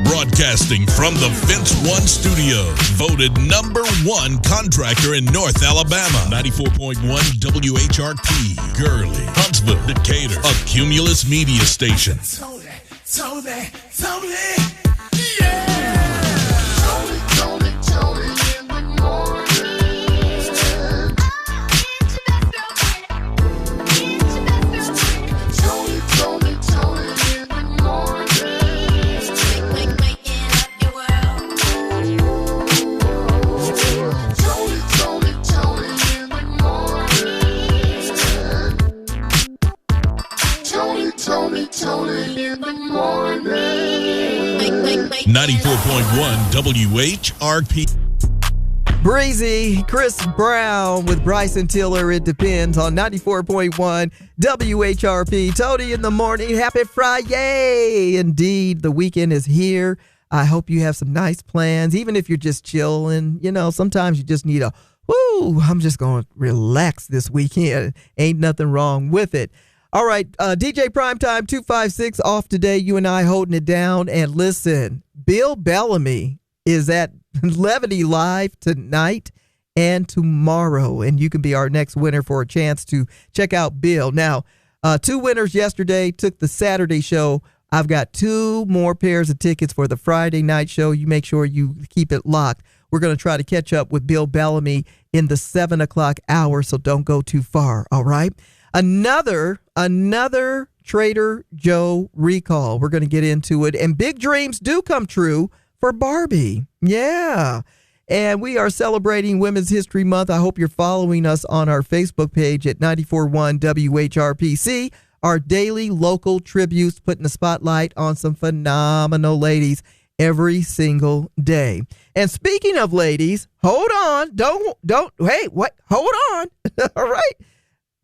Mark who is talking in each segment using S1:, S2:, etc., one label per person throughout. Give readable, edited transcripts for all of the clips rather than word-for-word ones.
S1: Broadcasting from the Fence One Studios, voted #1 contractor in North Alabama. 94.1 WHRP, Gurley, Huntsville, Decatur, a Cumulus media station.
S2: Toni, yeah! Toni in the morning. Toni in the morning. Waking up your world. Toni in the morning. Toni in the morning.
S1: 94.1 WHRP.
S3: Breezy, Chris Brown with Bryson Tiller. It depends on 94.1 WHRP. Toni in the morning. Happy Friday. Indeed, the weekend is here. I hope you have some nice plans, even if you're just chilling. You know, sometimes you just need I'm just going to relax this weekend. Ain't nothing wrong with it. All right, DJ Primetime 256 off today. You and I holding it down. And listen, Bill Bellamy is at Levity Live tonight and tomorrow. And you can be our next winner for a chance to check out Bill. Now, 2 winners yesterday took the Saturday show. I've got 2 more pairs of tickets for the Friday night show. You make sure you keep it locked. We're going to try to catch up with Bill Bellamy in the 7 o'clock hour, so don't go too far, all right? Another Trader Joe recall. We're going to get into it. And big dreams do come true for Barbie. Yeah. And we are celebrating Women's History Month. I hope you're following us on our Facebook page at 94.1 WHRPC. Our daily local tributes, putting the spotlight on some phenomenal ladies every single day. And speaking of ladies, hold on. Hold on. All right.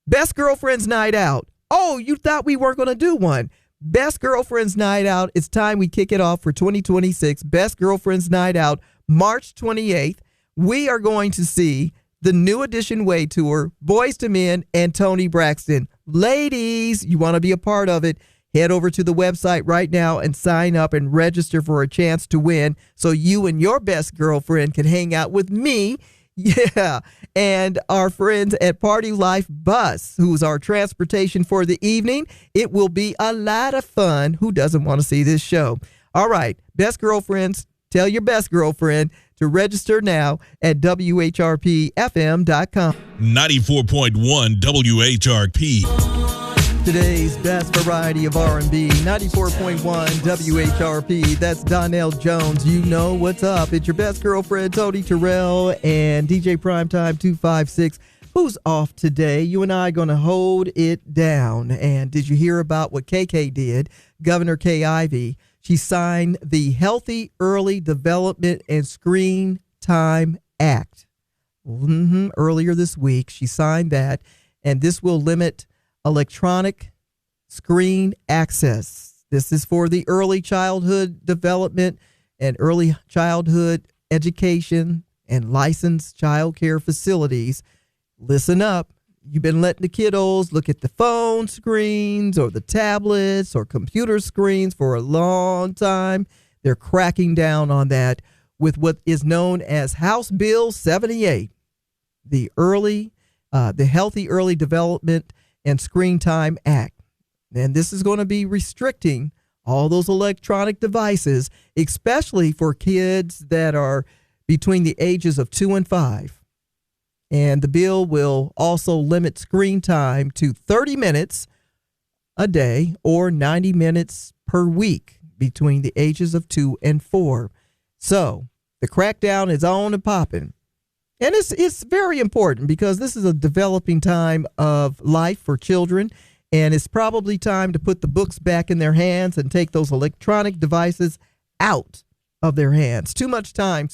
S3: Best Girlfriends Night Out. Oh, you thought we weren't going to do one. Best Girlfriends Night Out. It's time we kick it off for 2026. Best Girlfriends Night Out, March 28th. We are going to see the New Edition Way Tour, Boyz II Men, and Toni Braxton. Ladies, you want to be a part of it, head over to the website right now and sign up and register for a chance to win so you and your best girlfriend can hang out with me. Yeah, and our friends at Party Life Bus, who's our transportation for the evening. It will be a lot of fun. Who doesn't want to see this show? All right, best girlfriends, tell your best girlfriend to register now at WHRPFM.com.
S1: 94.1 WHRP.
S3: Today's best variety of R&B, 94.1 WHRP. That's Donnell Jones. You know what's up. It's your best girlfriend, Toni Terrell, and DJ Primetime 256, who's off today. You and I are going to hold it down. And did you hear about what KK did? Governor Kay Ivey. She signed the Healthy Early Development and Screen Time Act. Earlier this week, she signed that, and this will limit electronic screen access. This is for the early childhood development and early childhood education and licensed child care facilities. Listen up. You've been letting the kiddos look at the phone screens or the tablets or computer screens for a long time. They're cracking down on that with what is known as House Bill 78, the Healthy Early Development and Screen Time Act. And this is going to be restricting all those electronic devices, especially for kids that are between the ages of 2 and 5. And the bill will also limit screen time to 30 minutes a day or 90 minutes per week between the ages of 2 and 4. So the crackdown is on and popping. And it's very important because this is a developing time of life for children, and it's probably time to put the books back in their hands and take those electronic devices out of their hands. Too much time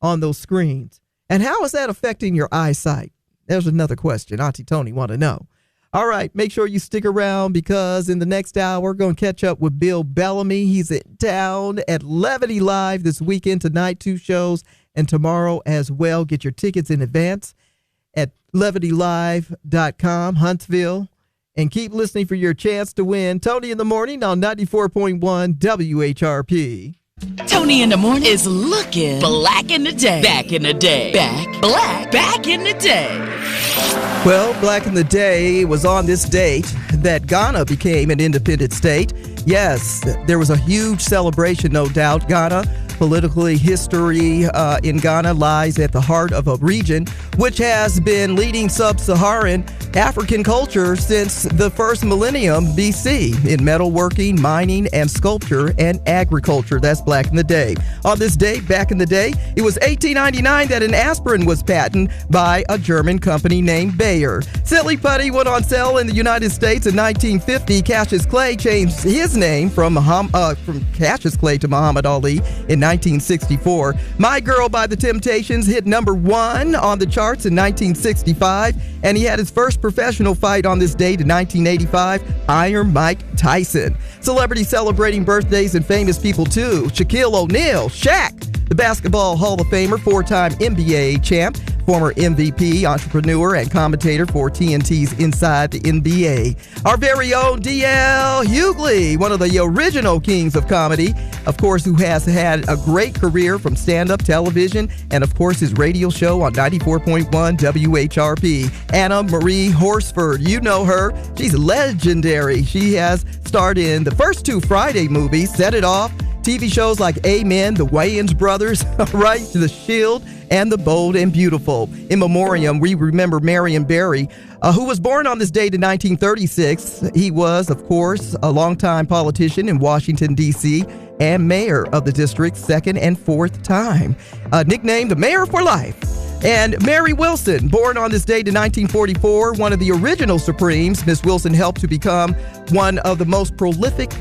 S3: on those screens. And how is that affecting your eyesight? There's another question Auntie Toni want to know. All right, make sure you stick around because in the next hour, we're going to catch up with Bill Bellamy. He's in town at Levity Live this weekend, tonight, 2 shows, and tomorrow as well. Get your tickets in advance at levitylive.com, Huntsville. And keep listening for your chance to win. Toni in the Morning on 94.1 WHRP.
S4: Toni in the Morning is looking black in the day. Back in the day. Back in the day.
S3: Well, back in the day, it was on this date that Ghana became an independent state. Yes, there was a huge celebration, no doubt. Ghana, politically, history in Ghana lies at the heart of a region which has been leading sub-Saharan African culture since the first millennium BC in metalworking, mining, and sculpture and agriculture. That's back in the day. On this date, back in the day, it was 1899 that an aspirin was patented by a German company named Bayer. Silly putty went on sale in the United States in 1950. Cassius Clay changed his name from Cassius Clay to Muhammad Ali in 1964. My Girl by the Temptations hit number 1 on the charts in 1965, and he had his first professional fight on this date in 1985, Iron Mike Tyson. Celebrities celebrating birthdays and famous people too. Shaquille O'Neal, Shaq, the Basketball Hall of Famer, 4-time NBA champ, former MVP, entrepreneur, and commentator for TNT's Inside the NBA. Our very own D.L. Hughley, one of the original kings of comedy, of course, who has had a great career from stand-up television and, of course, his radio show on 94.1 WHRP. Anna Marie Horsford, you know her. She's legendary. She has starred in the first 2 Friday movies, Set It Off, TV shows like Amen, The Wayans Brothers, right, The Shield, and The Bold and Beautiful. In memoriam, we remember Marion Barry, who was born on this date in 1936. He was, of course, a longtime politician in Washington, D.C., and mayor of the district's 2nd and 4th time, nicknamed the Mayor for Life. And Mary Wilson, born on this date in 1944, one of the original Supremes. Miss Wilson helped to become one of the most prolific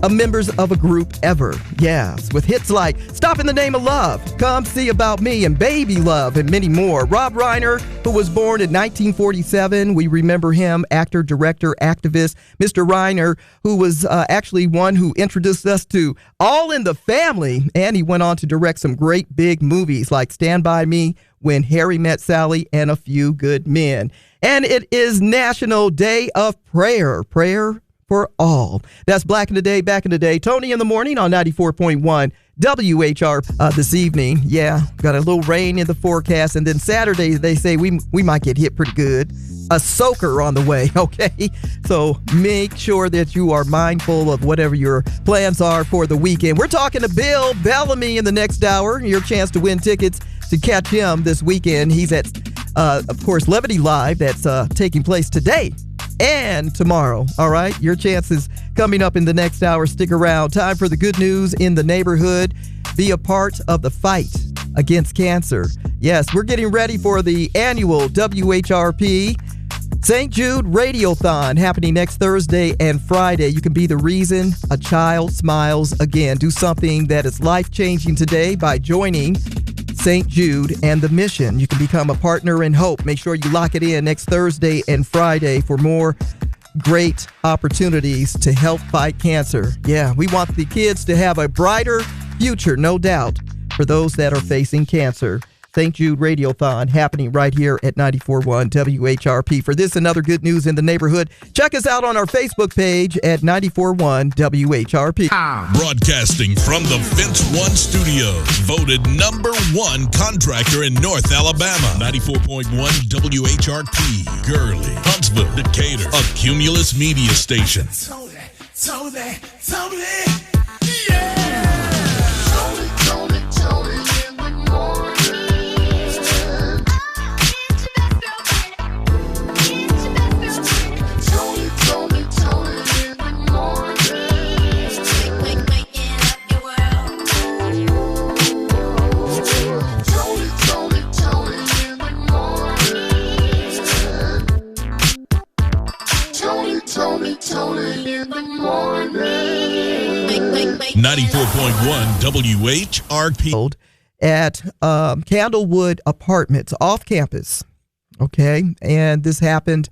S3: members of a group ever. Yes, with hits like Stop in the Name of Love, Come See About Me, and Baby Love, and many more. Rob Reiner, who was born in 1947. We remember him, actor, director, activist. Mr. Reiner, who was actually one who introduced us to All in the Family, and he went on to direct some great big movies like Stand By Me, When Harry Met Sally, and A Few Good Men. And it is National Day of Prayer. Prayer for all. That's back in the day. Toni in the Morning on 94.1 WHR this evening. Yeah, got a little rain in the forecast, and then Saturday they say we might get hit pretty good. A soaker on the way, okay? So make sure that you are mindful of whatever your plans are for the weekend. We're talking to Bill Bellamy in the next hour. Your chance to win tickets to catch him this weekend. He's at, of course, Levity Live. That's taking place today and tomorrow. All right, your chances coming up in the next hour. Stick around. Time for the good news in the neighborhood. Be a part of the fight against cancer. Yes, we're getting ready for the annual WHRP St. Jude Radiothon happening next Thursday and Friday. You can be the reason a child smiles again. Do something that is life-changing today by joining St. Jude and the mission. You can become a partner in hope. Make sure you lock it in next Thursday and Friday for more great opportunities to help fight cancer. Yeah, we want the kids to have a brighter future, no doubt, for those that are facing cancer. St. Jude Radiothon happening right here at 94.1 WHRP. For this and other good news in the neighborhood, check us out on our Facebook page at 94.1 WHRP.
S1: Broadcasting from the Fence One Studios, voted number 1 contractor in North Alabama. 94.1 WHRP, Gurley, Huntsville, Decatur, a Cumulus media station.
S2: Toni, yeah! Toni in the morning. Toni in the morning.
S1: 94.1 WHRP.
S3: At Candlewood Apartments off campus. Okay. And this happened.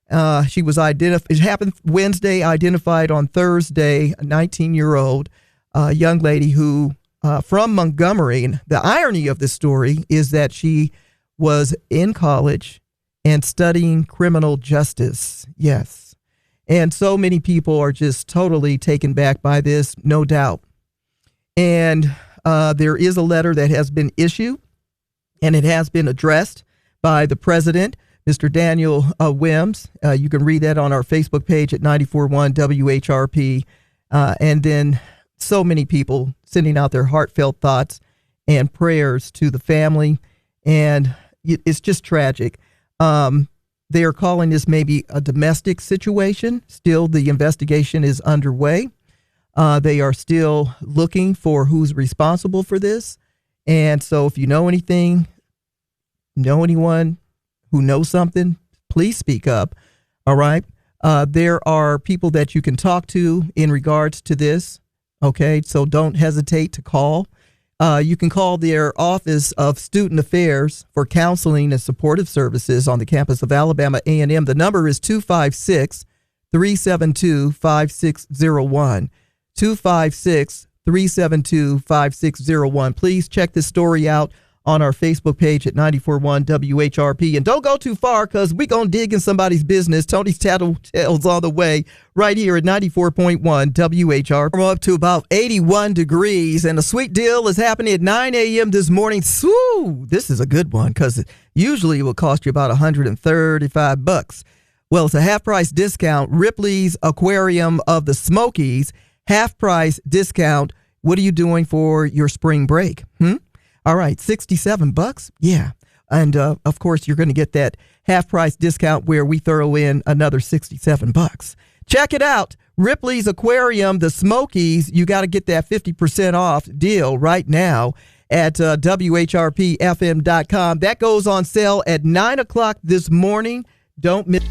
S3: It happened Wednesday, identified on Thursday, a 19-year-old young lady who from Montgomery. And the irony of this story is that she was in college and studying criminal justice. Yes. And so many people are just totally taken back by this, no doubt. And there is a letter that has been issued, and it has been addressed by the president, Mr. Daniel Wims. You can read that on our Facebook page at 94.1 WHRP. And then so many people sending out their heartfelt thoughts and prayers to the family. And it's just tragic. They are calling this maybe a domestic situation. Still, the investigation is underway. They are still looking for who's responsible for this. And so if you know anything, know anyone who knows something, please speak up. All right. There are people that you can talk to in regards to this. Okay. So don't hesitate to call. You can call their Office of Student Affairs for counseling and supportive services on the campus of Alabama A&M. The number is 256-372-5601. 256-372-5601. Please check this story out on our Facebook page at 94.1 WHRP. And don't go too far, because we're going to dig in somebody's business. Tony's Tattletales on the way right here at 94.1 WHRP. We're up to about 81 degrees, and a sweet deal is happening at 9 a.m. this morning. Woo, this is a good one, because usually it will cost you about $135. Well, it's a half-price discount. Ripley's Aquarium of the Smokies, half-price discount. What are you doing for your spring break? All right, $67. Yeah. And of course, you're going to get that half price discount where we throw in another $67. Check it out. Ripley's Aquarium, the Smokies. You got to get that 50% off deal right now at WHRPFM.com. That goes on sale at 9 o'clock this morning. Don't miss.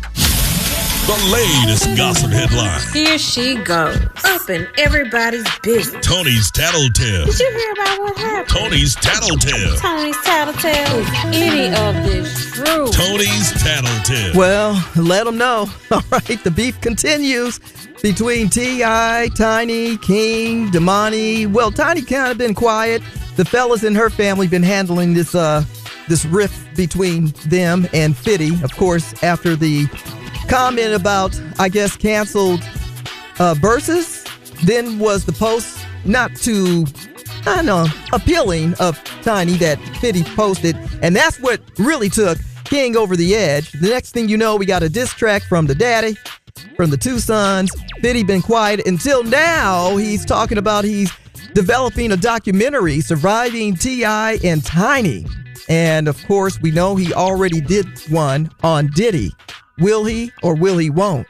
S1: The latest gossip headlines.
S5: Here she goes, up in everybody's business.
S1: Tony's Tattletale.
S5: Did you hear about what happened?
S1: Tony's Tattletale.
S5: Tony's Tattletale. Is any of this true?
S1: Tony's Tattletale.
S3: Well, let them know. All right, the beef continues between T.I., Tiny, King, Damani. Well, Tiny kind of been quiet. The fellas in her family been handling this rift between them and Fitty. Of course, after the comment about, I guess, canceled verses, then was the post not too, appealing of Tiny that Fitty posted, and that's what really took King over the edge. The next thing you know, we got a diss track from the daddy, from the two sons. Fitty been quiet until now. He's talking about he's developing a documentary, Surviving T.I. and Tiny. And of course, we know he already did one on Diddy. Will he or will he won't?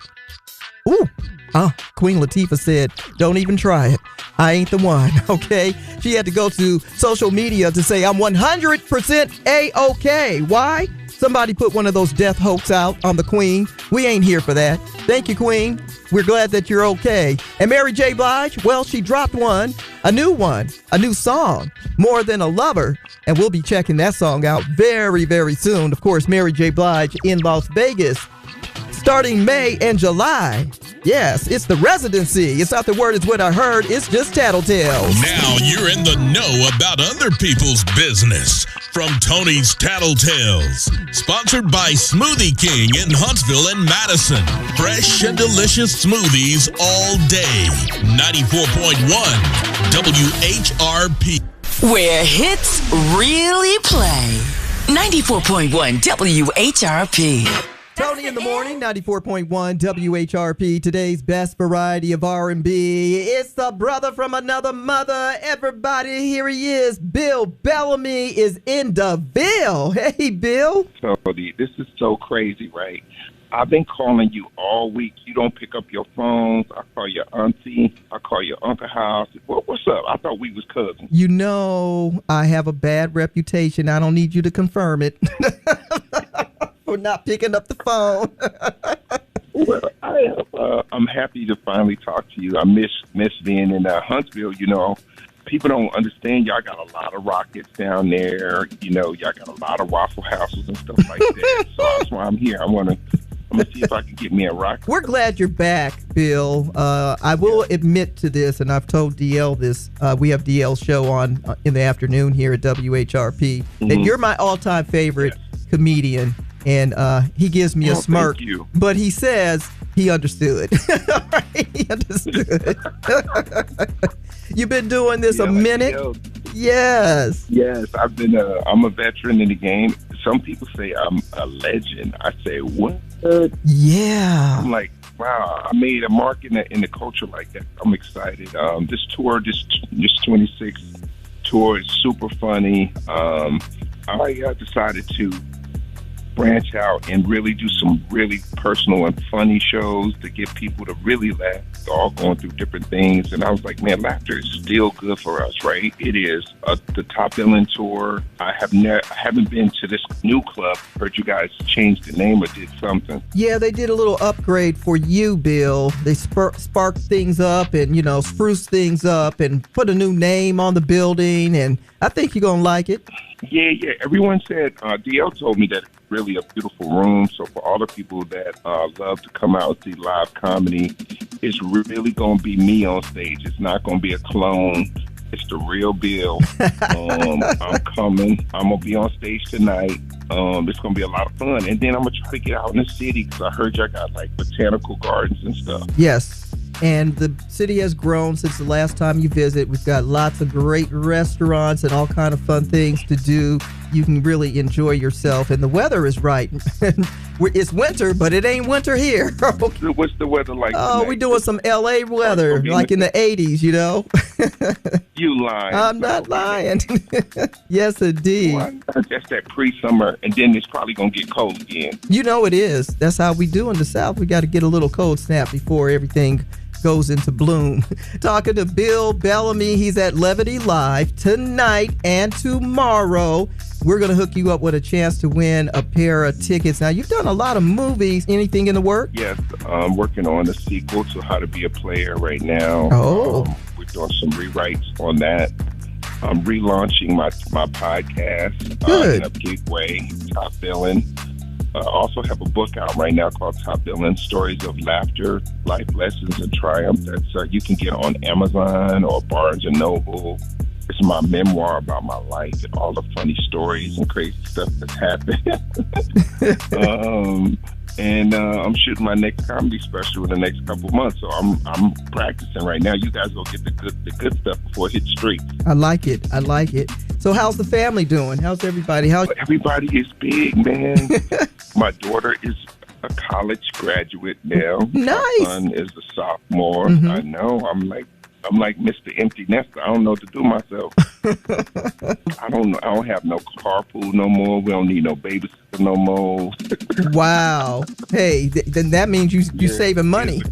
S3: Ooh. Queen Latifah said, don't even try it. I ain't the one, okay? She had to go to social media to say, I'm 100% A-okay. Why? Somebody put one of those death hoax out on the Queen. We ain't here for that. Thank you, Queen. We're glad that you're okay. And Mary J. Blige, well, she dropped a new song, More Than a Lover. And we'll be checking that song out very, very soon. Of course, Mary J. Blige in Las Vegas, starting May and July. Yes, it's the residency. It's not the word, it's what I heard. It's just Tattletales.
S1: Now you're in the know about other people's business. From Tony's Tattletales. Sponsored by Smoothie King in Huntsville and Madison. Fresh and delicious smoothies all day. 94.1 WHRP.
S4: Where hits really play. 94.1 WHRP.
S3: Tony in the Morning, 94.1 WHRP. Today's best variety of R&B. It's the brother from another mother. Everybody, here he is. Bill Bellamy is in the Ville. Hey, Bill.
S6: Tony, this is so crazy, right? I've been calling you all week. You don't pick up your phones. I call your auntie. I call your uncle house. What's up? I thought we was cousins.
S3: You know, I have a bad reputation. I don't need you to confirm it. For not picking up the phone.
S6: Well, I'm happy to finally talk to you. I miss being in Huntsville. You know, people don't understand. Y'all got a lot of rockets down there. You know, y'all got a lot of Waffle Houses and stuff like that. So that's why I'm here. I'm gonna see if I can get me a rocket.
S3: We're glad you're back, Bill. I will admit to this, and I've told DL this. We have DL's show on in the afternoon here at WHRP, and you're my all-time favorite comedian. And he gives me a smirk, but he says he understood. Right? He understood. You've been doing this a
S6: like
S3: minute?
S6: DL.
S3: Yes.
S6: Yes, I've been. I'm a veteran in the game. Some people say I'm a legend. I say what?
S3: Yeah.
S6: I'm like, wow, I made a mark in the culture like that. I'm excited. This tour, this 26 tour is super funny. I decided to branch out and really do some really personal and funny shows to get people to really laugh. They're all going through different things, and I was like, man, laughter is still good for us, right? It is. The Top Villain tour. I haven't been to this new club. Heard you guys changed the name or did something.
S3: Yeah, they did a little upgrade for you, Bill. They sparked things up and, spruced things up and put a new name on the building, and I think you're going to like it.
S6: Yeah. Everyone said, DL told me that it's really a beautiful room. So for all the people that love to come out and see live comedy, it's really going to be me on stage. It's not going to be a clone. It's the real Bill. I'm coming. I'm going to be on stage tonight. It's going to be a lot of fun. And then I'm going to try to get out in the city because I heard y'all got like botanical gardens and stuff.
S3: Yes. And the city has grown since the last time you visit. We've got lots of great restaurants and all kind of fun things to do. You can really enjoy yourself. And the weather is right. It's winter, but it ain't winter here.
S6: What's the weather like
S3: Oh,
S6: tonight?
S3: we're doing some L.A. weather, like in the 80s,
S6: You lying.
S3: I'm not lying. Yes, indeed.
S6: Well, that's that pre-summer, and then it's probably going to get cold again.
S3: It is. That's how we do in the South. We got to get a little cold snap before everything goes into bloom. Talking to Bill Bellamy. He's at Levity Live tonight and tomorrow. We're going to hook you up with a chance to win a pair of tickets. Now, you've done a lot of movies. Anything in the work?
S6: Yes, I'm working on a sequel to How to Be a Player right now.
S3: Oh.
S6: We're doing some rewrites on that. I'm relaunching my podcast
S3: Good.
S6: in a big way, Top Villain. I also have a book out right now called Top Villain, Stories of Laughter, Life Lessons, and Triumph. That's you can get on Amazon or Barnes & Noble. It's my memoir about my life and all the funny stories and crazy stuff that's happened. I'm shooting my next comedy special in the next couple of months, so I'm practicing right now. You guys go get the good stuff before it hits streets.
S3: I like it. So how's the family doing? How's everybody?
S6: Everybody is big, man. My daughter is a college graduate now.
S3: Nice.
S6: My son is a sophomore.
S3: Mm-hmm.
S6: I know. I'm like Mr. Empty Nester. I don't know what to do myself. I don't know. I don't have no carpool no more. We don't need no babysitter no more.
S3: Wow. Hey, then that means you saving money.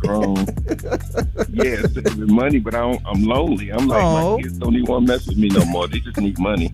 S6: Yeah, saving money, but I'm lonely. I'm like, my kids don't even want to mess with me no more. They just need money.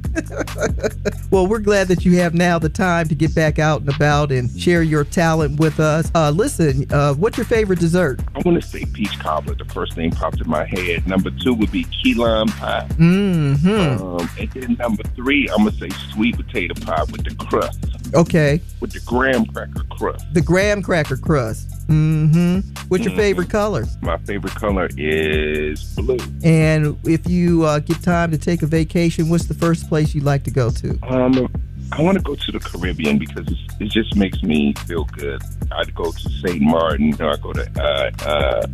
S3: Well, we're glad that you have now the time to get back out and about and share your talent with us. Listen, what's your favorite dessert?
S6: I want to say peach cobbler. The first thing popped in my head. Number 2 would be key lime pie.
S3: Mm-hmm.
S6: And then number 3, I'm going to say sweet potato pie with the crust.
S3: Okay.
S6: With the graham cracker crust.
S3: The graham cracker crust. Mm-hmm. What's your favorite color?
S6: My favorite color is blue.
S3: And if you get time to take a vacation, what's the first place you'd like to go to?
S6: I want to go to the Caribbean because it just makes me feel good. I'd go to St. Martin, or I go to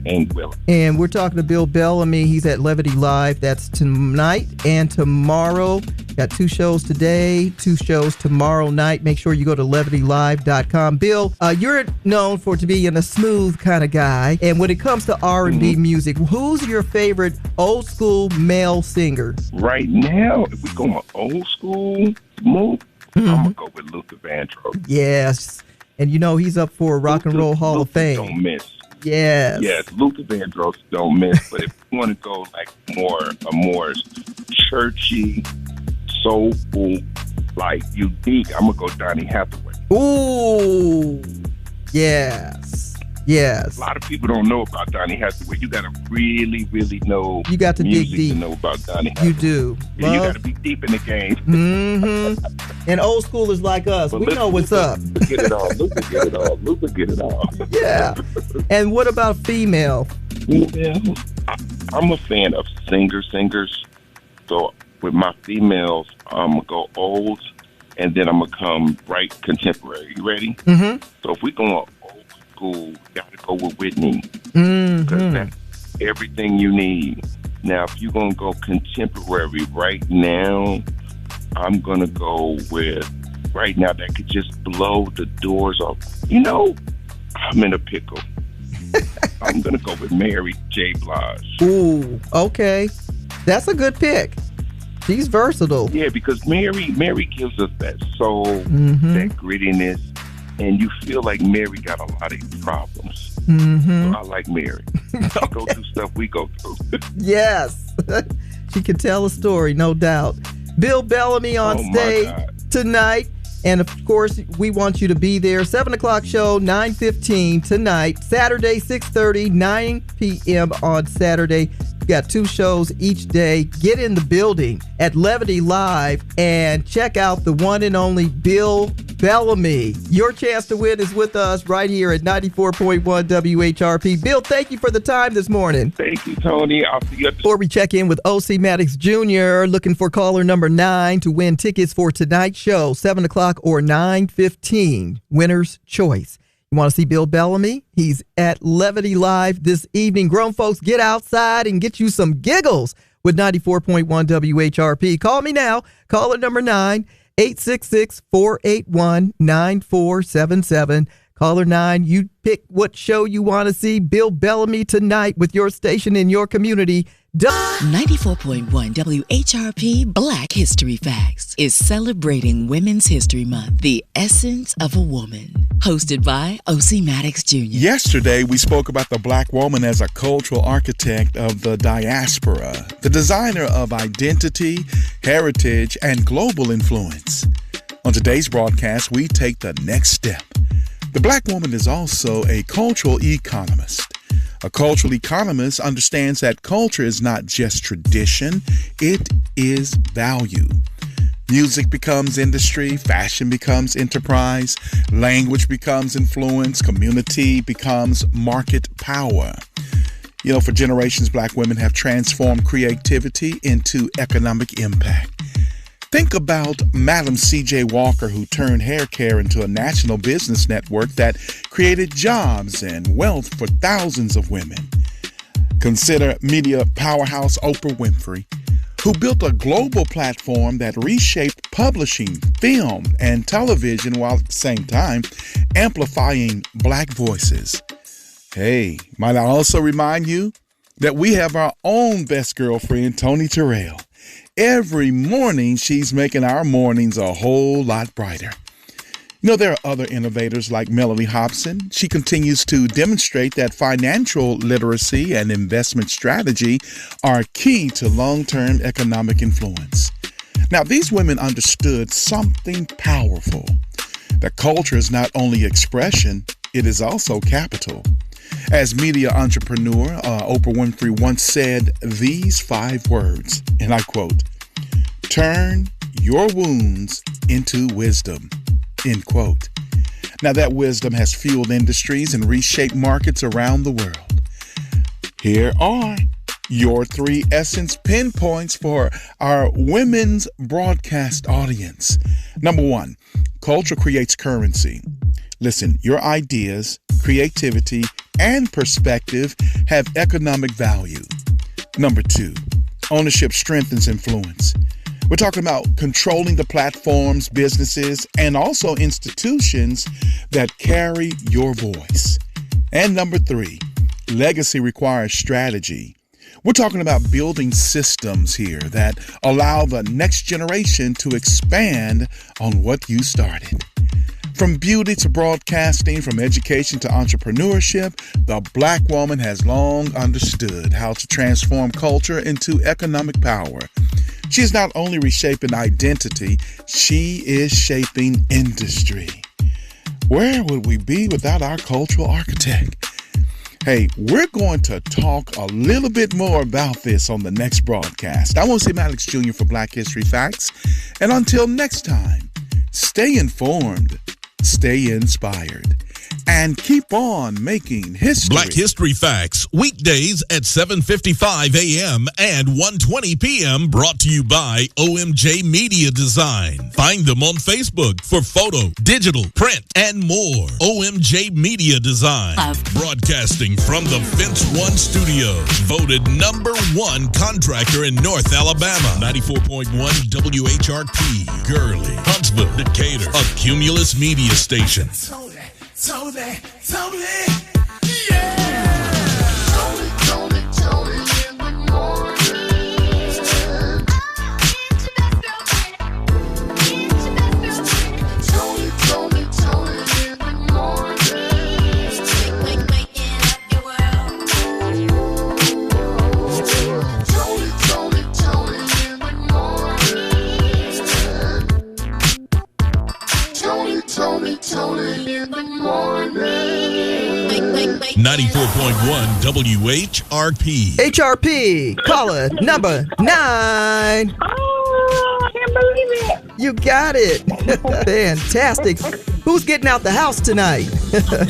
S6: Anguilla.
S3: And we're talking to Bill Bellamy. He's at Levity Live. That's tonight and tomorrow. Got 2 shows today, 2 shows tomorrow night. Make sure you go to levitylive.com. Bill, you're known for being a smooth kind of guy. And when it comes to R&B music, who's your favorite old school male singer?
S6: Right now, if we're going old school move, I'm going to go with Luther Vandross.
S3: Yes. And he's up for a Rock and Roll Hall of Fame.
S6: Don't miss.
S3: Yes.
S6: Yes, Luther Vandross don't miss. But if you want to go like a more churchy, soulful, like unique, I'm going to go Donny Hathaway.
S3: Ooh. Yes. Yes.
S6: A lot of people don't know about Donny Hathaway. You got to really, really know.
S3: You got to dig deep
S6: to know about Donny Hathaway.
S3: You do.
S6: Yeah, you got to be deep in the game.
S3: Mm-hmm. And old schoolers like us, we know what's up.
S6: Luther get it all. Luther get it all. Luther get it all.
S3: Yeah. And what about female?
S6: Female. I'm a fan of singers. So with my females, I'm going to go old, and then I'm going to come right contemporary. You ready?
S3: Mm-hmm.
S6: So if we go old school, got to go with Whitney.
S3: Mm-hmm.
S6: Because that's everything you need. Now, if you're going to go contemporary right now, I'm going to go with right now that could just blow the doors off. You know, I'm in a pickle. I'm going to go with Mary J. Blige.
S3: Ooh, okay. That's a good pick. She's versatile.
S6: Yeah, because Mary gives us that soul, that grittiness, and you feel like Mary got a lot of problems. So I like Mary. She go through stuff we go through.
S3: Yes. She can tell a story, no doubt. Bill Bellamy on stage tonight. And, of course, we want you to be there. 7 o'clock show, 9:15 tonight. Saturday, 6:30, 9 p.m. on Saturday. We've got 2 shows each day. Get in the building at Levity Live and check out the one and only Bill Bellamy. Your chance to win is with us right here at 94.1 WHRP. Bill, thank you for the time this morning.
S6: Thank you, Tony. I'll see you at the...
S3: Before we check in with O.C. Maddox Jr., looking for caller number 9 to win tickets for tonight's show, 7 o'clock or 9:15. Winner's choice. You want to see Bill Bellamy? He's at Levity Live this evening. Grown folks, get outside and get you some giggles with 94.1 WHRP. Call me now. Caller number 9, 866-481-9477. Caller 9, you pick what show you want to see. Bill Bellamy tonight with your station in your community.
S4: 94.1 WHRP Black History Facts is celebrating Women's History Month, the essence of a woman. Hosted by O.C. Maddox Jr.
S7: Yesterday, we spoke about the Black woman as a cultural architect of the diaspora, the designer of identity, heritage, and global influence. On today's broadcast, we take the next step. The Black woman is also a cultural economist. A cultural economist understands that culture is not just tradition, it is value. Music becomes industry, fashion becomes enterprise, language becomes influence, community becomes market power. You know, for generations, Black women have transformed creativity into economic impact. Think about Madam C.J. Walker, who turned hair care into a national business network that created jobs and wealth for thousands of women. Consider media powerhouse Oprah Winfrey, who built a global platform that reshaped publishing, film, and television while at the same time amplifying Black voices. Hey, might I also remind you that we have our own best girlfriend, Toni Terrell. Every morning, she's making our mornings a whole lot brighter. You know, there are other innovators like Melanie Hobson. She continues to demonstrate that financial literacy and investment strategy are key to long-term economic influence. Now, these women understood something powerful. That culture is not only expression, it is also capital. As media entrepreneur, Oprah Winfrey once said these 5 words, and I quote, "Turn your wounds into wisdom," end quote. Now that wisdom has fueled industries and reshaped markets around the world. Here are your 3 essence pinpoints for our women's broadcast audience. Number 1, culture creates currency. Listen, your ideas, creativity, and perspective have economic value. Number 2, ownership strengthens influence. We're talking about controlling the platforms, businesses, and also institutions that carry your voice. And number 3, legacy requires strategy. We're talking about building systems here that allow the next generation to expand on what you started. From beauty to broadcasting, from education to entrepreneurship, the Black woman has long understood how to transform culture into economic power. She is not only reshaping identity, she is shaping industry. Where would we be without our cultural architect? Hey, we're going to talk a little bit more about this on the next broadcast. I'm O.C. Maddox Jr. for Black History Facts. And until next time, stay informed, stay inspired. and keep on making history.
S1: Black History Facts, weekdays at 7:55 a.m. and 1:20 p.m. brought to you by OMJ Media Design. Find them on Facebook for photo, digital, print, and more. OMJ Media Design. Broadcasting from the Fence One Studios. Voted #1 contractor in North Alabama. 94.1 WHRP. Gurley, Huntsville, Decatur. A Cumulus Media Station.
S2: Tony, in the morning.
S1: 94.1 WHRP.
S3: HRP, caller number 9.
S8: Oh, I can't believe it.
S3: You got it. Fantastic. Who's getting out the house tonight?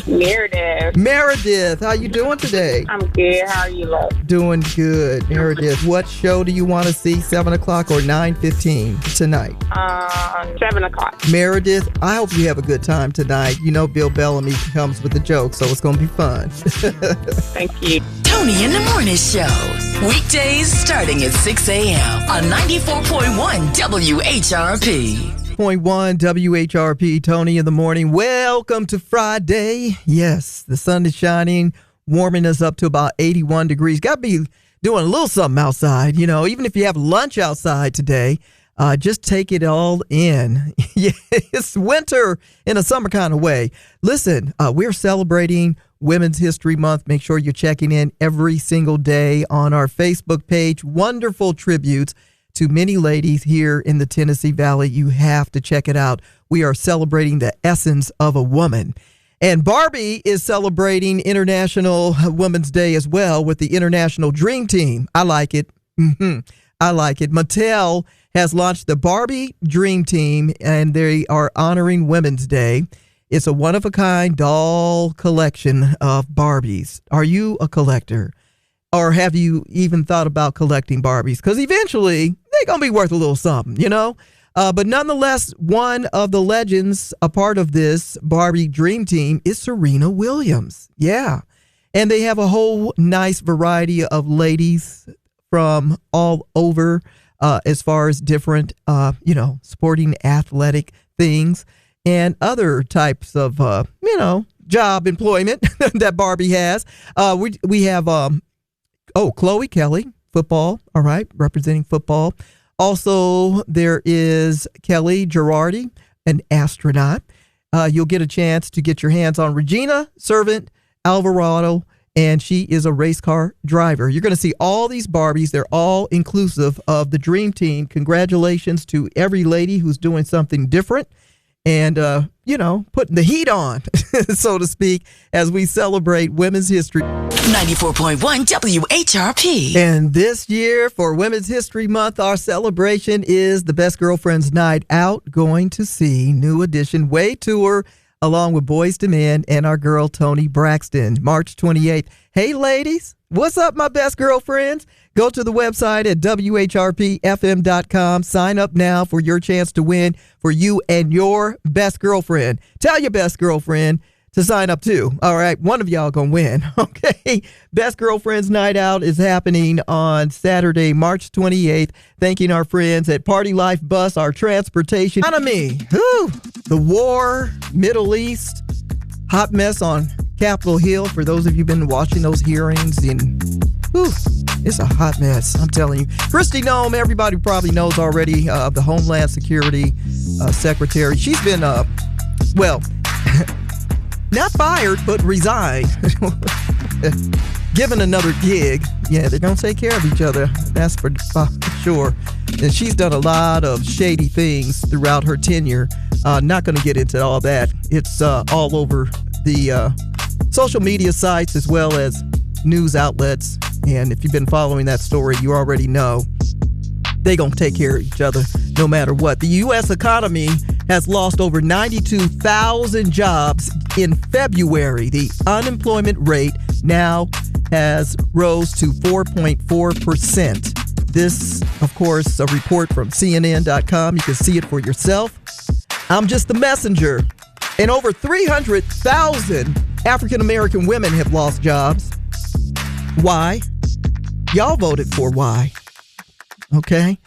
S8: Meredith.
S3: Meredith, how you doing today?
S8: I'm good. How are you, love?
S3: Doing good. Meredith, what show do you want to see, 7 o'clock or 9:15 tonight?
S8: 7 o'clock.
S3: Meredith, I hope you have a good time tonight. You know Bill Bellamy comes with a joke, so it's going to be fun.
S8: Thank you.
S4: Toni in the Morning Show. Weekdays starting at 6 a.m. on 94.1 WHRP.
S3: 101 WHRP, Toni in the Morning. Welcome to Friday. Yes, the sun is shining, warming us up to about 81 degrees. Got to be doing a little something outside, you know, even if you have lunch outside today. Just take it all in. Yeah, it's winter in a summer kind of way. Listen, we're celebrating Women's History Month. Make sure you're checking in every single day on our Facebook page. Wonderful tributes to many ladies here in the Tennessee Valley. You have to check it out. We are celebrating the essence of a woman. And Barbie is celebrating International Women's Day as well with the International Dream Team. I like it. I like it. Mattel has launched the Barbie Dream Team, and they are honoring Women's Day. It's a one-of-a-kind doll collection of Barbies. Are you a collector? Or have you even thought about collecting Barbies? Because eventually, they're going to be worth a little something, you know? But nonetheless, one of the legends, a part of this Barbie Dream Team, is Serena Williams. Yeah. And they have a whole nice variety of ladies from all over as far as different, sporting athletic things and other types of, job employment that Barbie has. We have, Chloe Kelly, football. All right. Representing football. Also, there is Kelly Girardi, an astronaut. You'll get a chance to get your hands on Regina Servant Alvarado, and she is a race car driver. You're going to see all these Barbies. They're all inclusive of the Dream Team. Congratulations to every lady who's doing something different and, putting the heat on, so to speak, as we celebrate Women's History.
S4: 94.1 WHRP.
S3: And this year, for Women's History Month, our celebration is the Best Girlfriends Night Out, going to see New Edition Way Tour, along with Boyz II Men and our girl Toni Braxton, March 28th. Hey, ladies, what's up, my best girlfriends? Go to the website at WHRPFM.com. Sign up now for your chance to win for you and your best girlfriend. Tell your best girlfriend to sign up too. All right, one of y'all gonna win. Okay, Best Girlfriends Night Out is happening on Saturday, March 28th. Thanking our friends at Party Life Bus, our transportation economy. The war, Middle East, hot mess on Capitol Hill. For those of you who've been watching those hearings, it's a hot mess, I'm telling you. Kristi Noem, everybody probably knows already, the Homeland Security Secretary. She's been, not fired, but resigned. Given another gig. Yeah, they don't take care of each other. That's for sure. And she's done a lot of shady things throughout her tenure. Not going to get into all that. It's all over the social media sites as well as news outlets. And if you've been following that story, you already know they're going to take care of each other no matter what. The U.S. economy has lost over 92,000 jobs in February, the unemployment rate now has rose to 4.4%. This, of course, a report from CNN.com. You can see it for yourself. I'm just the messenger. And over 300,000 African-American women have lost jobs. Why? Y'all voted for why. Okay.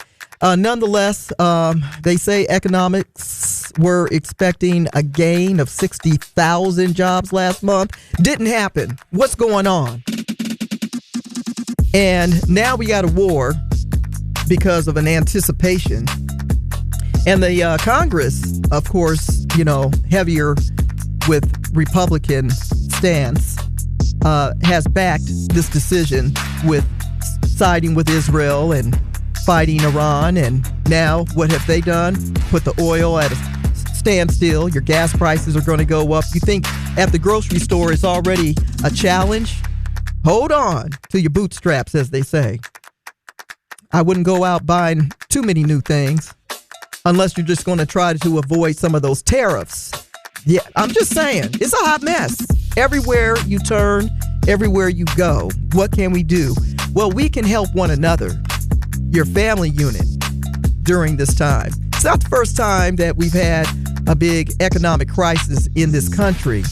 S3: Nonetheless, they say economics were expecting a gain of 60,000 jobs last month. Didn't happen. What's going on? And now we got a war because of an anticipation. And the Congress, of course, heavier with Republican stance, has backed this decision with siding with Israel and fighting Iran. And now what have they done? Put the oil at a standstill. Your gas prices are going to go up. You think at the grocery store it's already a challenge? Hold on to your bootstraps, as they say. I wouldn't go out buying too many new things unless you're just going to try to avoid some of those tariffs. Yeah, I'm just saying, it's a hot mess. Everywhere you turn, everywhere you go. What can we do? Well, we can help one another, your family unit, during this time. It's not the first time that we've had a big economic crisis in this country,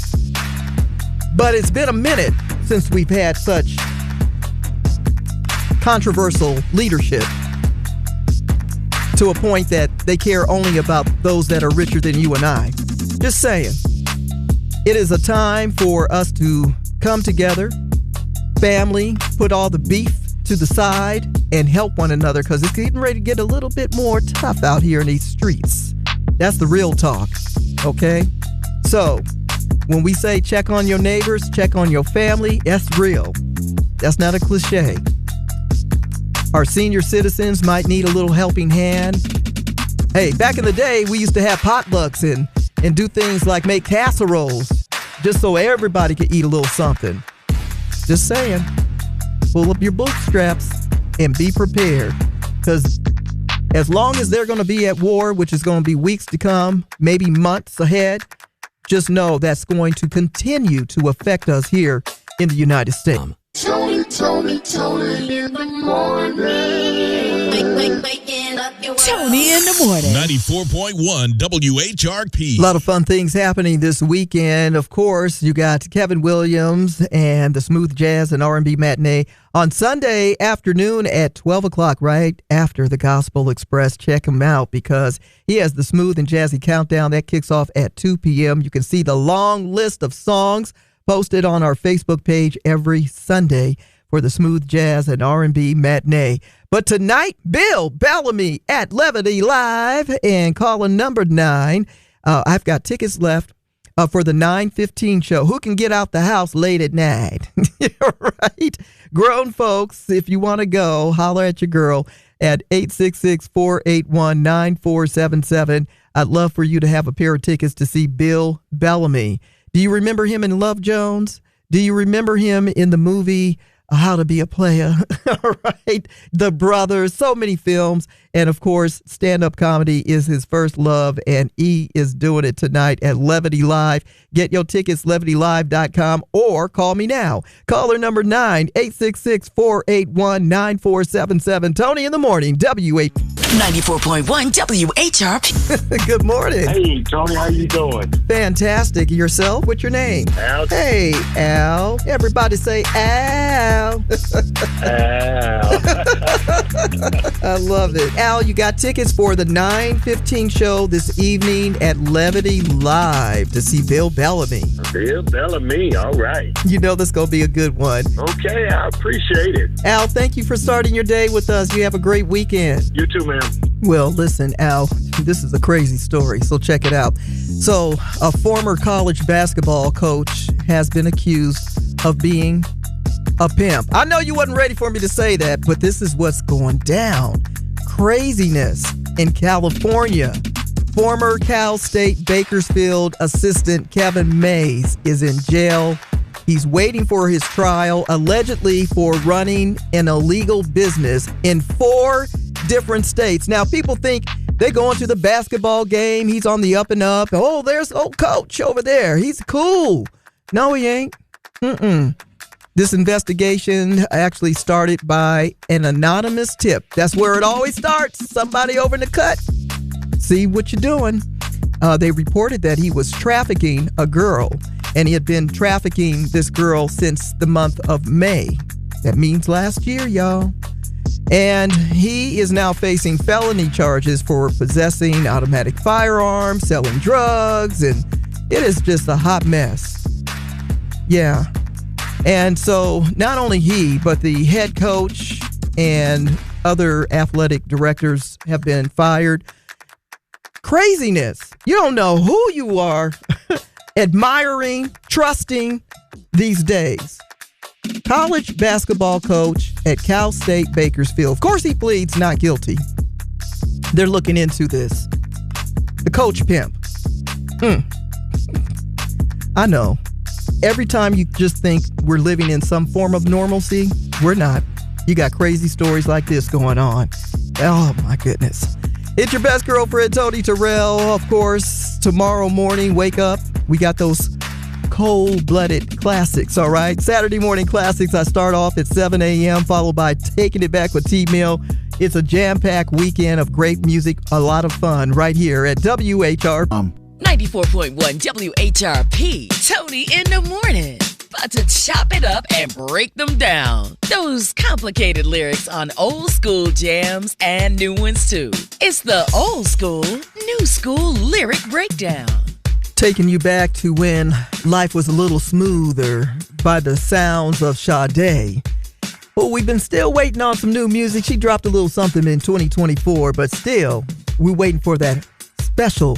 S3: but it's been a minute since we've had such controversial leadership to a point that they care only about those that are richer than you and I. Just saying. It is a time for us to come together, family, put all the beef to the side, and help one another, because it's getting ready to get a little bit more tough out here in these streets. That's the real talk, okay? So, when we say check on your neighbors, check on your family, that's real. That's not a cliche. Our senior citizens might need a little helping hand. Hey, back in the day, we used to have potlucks and do things like make casseroles just so everybody could eat a little something. Just saying. Pull up your bootstraps and be prepared, because as long as they're going to be at war, which is going to be weeks to come, maybe months ahead, just know that's going to continue to affect us here in the United States.
S2: Toni in the morning. Waking up your world.
S4: Toni in the Morning.
S1: 94.1 WHRP.
S3: A lot of fun things happening this weekend. Of course, you got Kevin Williams and the Smooth Jazz and R&B Matinee on Sunday afternoon at 12 o'clock, right after the Gospel Express. Check him out because he has the Smooth and Jazzy Countdown. That kicks off at 2 p.m. You can see the long list of songs posted on our Facebook page every Sunday for the Smooth Jazz and R&B Matinee. But tonight, Bill Bellamy at Levity Live and calling number 9. I've got tickets left for the 9:15 show. Who can get out the house late at night? Right? Grown folks, if you want to go, holler at your girl at 866-481-9477. I'd love for you to have a pair of tickets to see Bill Bellamy. Do you remember him in Love Jones? Do you remember him in the movie How to Be a Player? All right. The Brothers, so many films. And of course, stand-up comedy is his first love, and he is doing it tonight at Levity Live. Get your tickets, levitylive.com, or call me now. Caller number 9, 866-481-9477. Toni in the Morning, WH.
S4: 94.1 WHRP.
S3: Good morning.
S9: Hey, Toni, how you doing?
S3: Fantastic. Yourself? What's your name?
S9: Al.
S3: Hey, Al. Everybody say Al.
S9: Al.
S3: I love it. Al, you got tickets for the 9:15 show this evening at Levity Live to see Bill Bellamy.
S9: Bill Bellamy, all right.
S3: You know this going to be a good one.
S9: Okay, I appreciate it.
S3: Al, thank you for starting your day with us. You have a great weekend.
S9: You too, man.
S3: Well, listen, Al, this is a crazy story, so check it out. So, a former college basketball coach has been accused of being a pimp. I know you wasn't ready for me to say that, but this is what's going down. Craziness in California. Former Cal State Bakersfield assistant Kevin Mays is in jail. He's waiting for his trial, allegedly for running an illegal business in 4 different states. Now, people think They go into the basketball game. He's on the up and up. Oh, there's old coach over there. He's cool. No, he ain't. This investigation actually started by an anonymous tip. That's where it always starts. Somebody over in the cut. See what you're doing. They reported that he was trafficking a girl, and he had been trafficking this girl since the month of May. That means last year, y'all. And he is now facing felony charges for possessing automatic firearms, selling drugs, and it is just a hot mess. Yeah. And so not only he, but the head coach and other athletic directors have been fired. Craziness. You don't know who you are admiring, trusting these days. College basketball coach at Cal State Bakersfield. Of course, he pleads not guilty. They're looking into this. The coach pimp. I know. Every time you just think we're living in some form of normalcy, we're not. You got crazy stories like this going on. Oh, my goodness. It's your best girlfriend, Toni Terrell. Of course, tomorrow morning, wake up. We got those cold-blooded classics, all right? Saturday morning classics, I start off at 7 a.m., followed by Taking It Back with T-Mill. It's a jam-packed weekend of great music, a lot of fun right here at WHRP.
S4: 94.1 WHRP, Toni in the Morning. About to chop it up and break them down. Those complicated lyrics on old school jams and new ones too. It's the old school, new school lyric breakdown.
S3: Taking you back to when life was a little smoother by the sounds of Sade. Well, we've been still waiting on some new music. She dropped a little something in 2024, but still, we're waiting for that special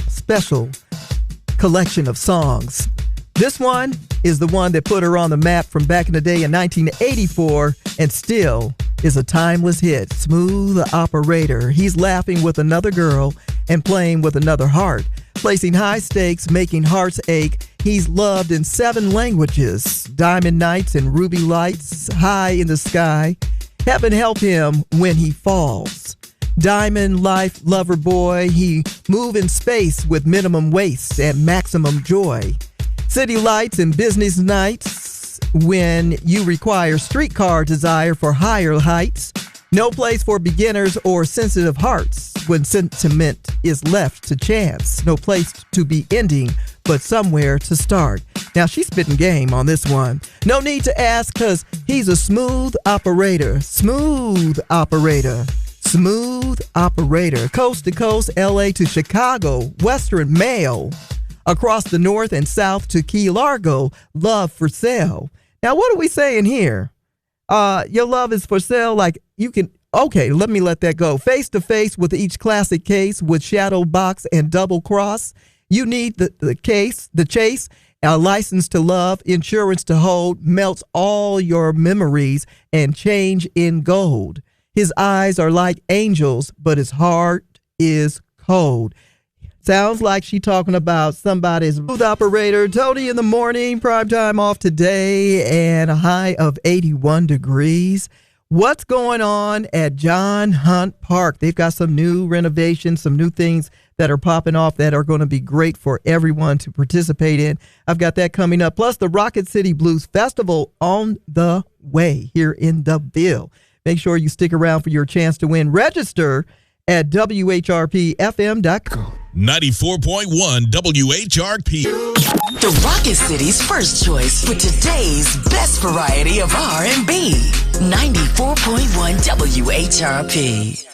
S3: collection of songs. This one is the one that put her on the map from back in the day in 1984 and still is a timeless hit. Smooth Operator. He's laughing with another girl and playing with another heart. Placing high stakes, making hearts ache. He's loved in 7 languages. Diamond nights and ruby lights high in the sky. Heaven help him when he falls. Diamond life lover boy. He move in space with minimum waste and maximum joy. City lights and business nights when you require streetcar desire for higher heights. No place for beginners or sensitive hearts when sentiment is left to chance. No place to be ending, but somewhere to start. Now she's spitting game on this one. No need to ask, cause he's a smooth operator. Smooth operator. Smooth operator. Coast to coast, LA to Chicago, Western Mail. Across the north and south to Key Largo, love for sale. Now, what are we saying here? Your love is for sale, like you can, okay, let that go. Face to face with each classic case with shadow box and double cross. You need the chase, a license to love, insurance to hold, melts all your memories and change in gold. His eyes are like angels, but his heart is cold. Sounds like she talking about somebody's smooth operator. Toni in the Morning, prime time off today, and a high of 81 degrees. What's going on at John Hunt Park? They've got some new renovations, some new things that are popping off that are going to be great for everyone to participate in. I've got that coming up. Plus the Rocket City Blues Festival on the way here in the Ville. Make sure you stick around for your chance to win. Register at WHRPFM.com.
S1: 94.1 WHRP.
S4: The Rocket City's first choice for today's best variety of R&B. 94.1 WHRP.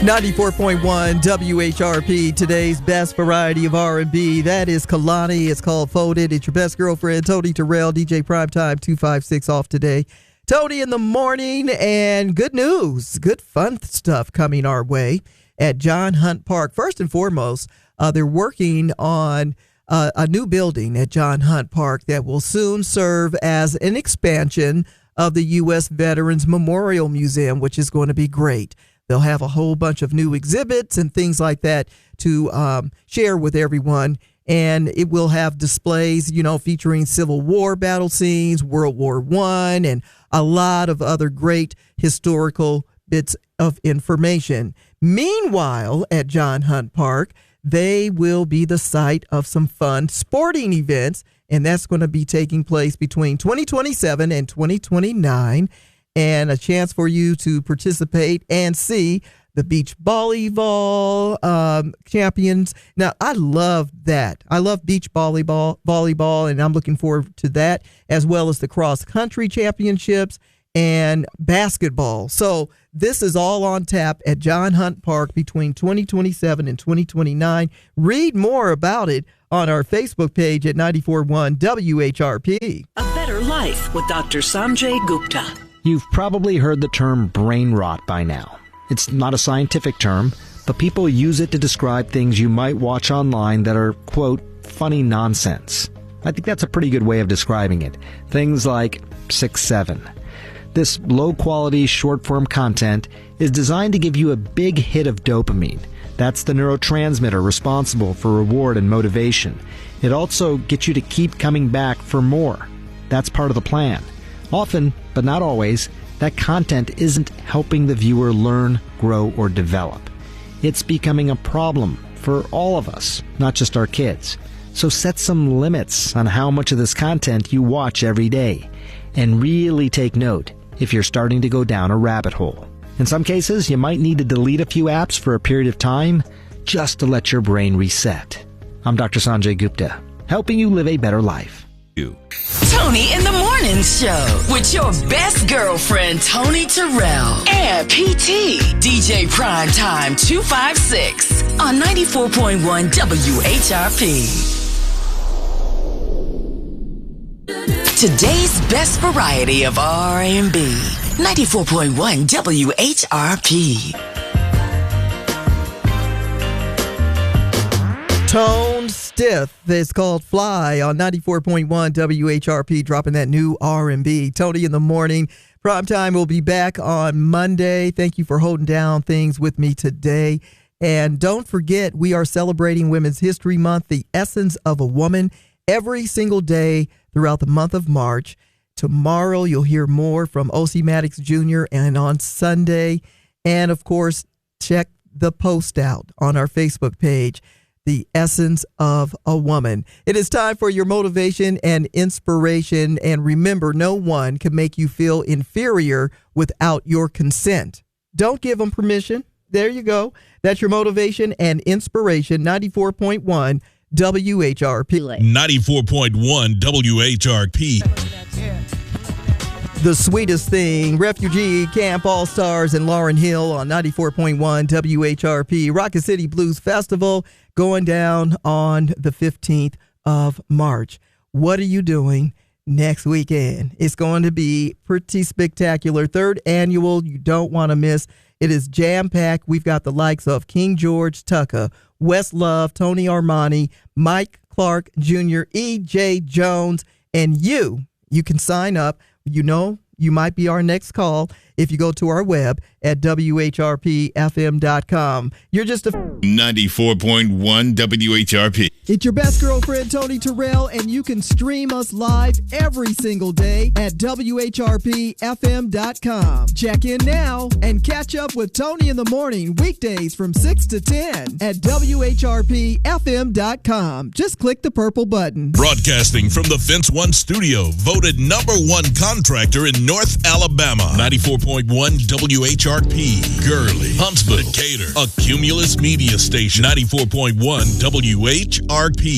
S3: 94.1 WHRP, today's best variety of R&B. That is Kalani. It's called Folded. It's your best girlfriend, Toni Terrell, DJ Primetime 256 off today. Toni in the Morning, and good news, good fun stuff coming our way at John Hunt Park. First and foremost, they're working on a new building at John Hunt Park that will soon serve as an expansion of the U.S. Veterans Memorial Museum, which is going to be great. They'll have a whole bunch of new exhibits and things like that to share with everyone. And it will have displays, featuring Civil War battle scenes, World War I, and a lot of other great historical bits of information. Meanwhile, at John Hunt Park, they will be the site of some fun sporting events, and that's going to be taking place between 2027 and 2029, and a chance for you to participate and see the beach volleyball champions. Now, I love that. I love beach volleyball, and I'm looking forward to that, as well as the cross-country championships and basketball. So this is all on tap at John Hunt Park between 2027 and 2029. Read more about it on our Facebook page at 94.1 WHRP.
S10: A Better Life with Dr. Sanjay Gupta.
S11: You've probably heard the term brain rot by now. It's not a scientific term, but people use it to describe things you might watch online that are, quote, funny nonsense. I think that's a pretty good way of describing it. Things like 6-7. This low-quality, short-form content is designed to give you a big hit of dopamine. That's the neurotransmitter responsible for reward and motivation. It also gets you to keep coming back for more. That's part of the plan. Often, but not always, that content isn't helping the viewer learn, grow, or develop. It's becoming a problem for all of us, not just our kids. So set some limits on how much of this content you watch every day. And really take note if you're starting to go down a rabbit hole. In some cases, you might need to delete a few apps for a period of time just to let your brain reset. I'm Dr. Sanjay Gupta, helping you live a better life.
S4: Toni in the Morning Show with your best girlfriend, Toni Terrell, and PT, DJ Primetime 256 on 94.1 WHRP. Today's best variety of R&B, 94.1 WHRP.
S3: Tone Stiff. It's called Fly on 94.1 WHRP, dropping that new R&B. Toni in the Morning. Primetime will be back on Monday. Thank you for holding down things with me today. And don't forget, we are celebrating Women's History Month, the essence of a woman, every single day throughout the month of March. Tomorrow, you'll hear more from O.C. Maddox Jr. and on Sunday. And, of course, check the post out on our Facebook page, The Essence of a Woman. It is time for your motivation and inspiration. And remember, no one can make you feel inferior without your consent. Don't give them permission. There you go. That's your motivation and inspiration. 94.1 WHRP.
S1: 94.1 WHRP.
S3: The Sweetest Thing, Refugee Camp All-Stars in Laurel Hill on 94.1 WHRP. Rocket City Blues Festival going down on the 15th of March. What are you doing next weekend? It's going to be pretty spectacular. Third annual, you don't want to miss. It is jam-packed. We've got the likes of King George Tucker, West Love, Tony Armani, Mike Clark Jr., E.J. Jones, and you. You can sign up. You know, you might be our next call if you go to our web at WHRPFM.com. You're just a
S1: 94.1 WHRP.
S3: It's your best girlfriend, Toni Terrell, and you can stream us live every single day at WHRPFM.com. Check in now and catch up with Toni in the Morning weekdays from 6 to 10 at WHRPFM.com. Just click the purple button.
S1: Broadcasting from the Fence One studio, voted #1 contractor in North Alabama. 94.1 WHRP. Gurley, Huntsville, Decatur. A Cumulus media station. 94.1 WHRP.